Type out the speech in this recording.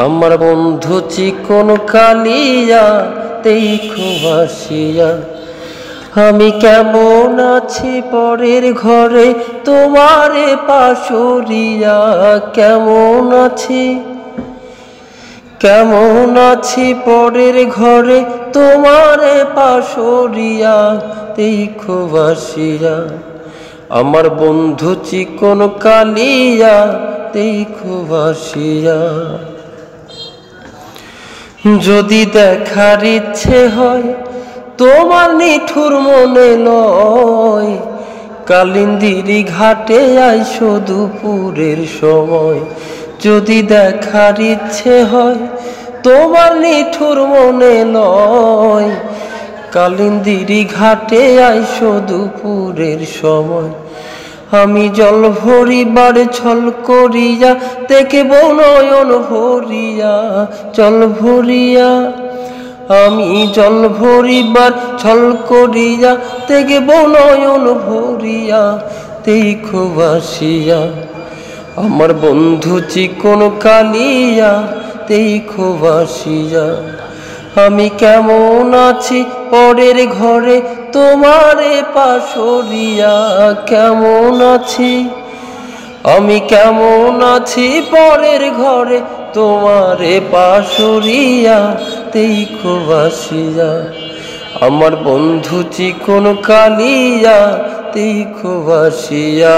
আমার বন্ধু চিকন কালিয়া দেখো আসিয়া, আমি কেমন আছি পরের ঘরে তোমারে পাশরিয়া। কেমন আছি পরের ঘরে তোমারে পাশরিয়া দেখো আসিয়া। আমার বন্ধু চিকন কালিয়া দেখো আসিয়া। যদি দেখার ইচ্ছে হয় তোমার নিঠুর মনে লয়, কালিন্দিরি ঘাটে আইসো দুপুরের সময়। যদি দেখার ইচ্ছে হয় তোমার নিঠুর মনে লয়, কালিন্দিরি ঘাটে আইসো দুপুরের সময়। আমি জল ভরিবার ছল করিয়া দেখব নয়ন ভরিয়া, জল ভরিয়া। আমি জল ভরিবার ছল করিয়া দেখব নয়ন ভরিয়া দেখো আসিয়া। আমার বন্ধু চিকন কালিয়া দেখো আসিয়া। আমি কেমন আছি পরের ঘরে তোমারে পাশরিয়া। কেমন আছি আমি, কেমন আছি পরের ঘরে তোমারে পাশরিয়া দেখো আসিয়া। আমার বন্ধু চিকন কালিয়া দেখো আসিয়া।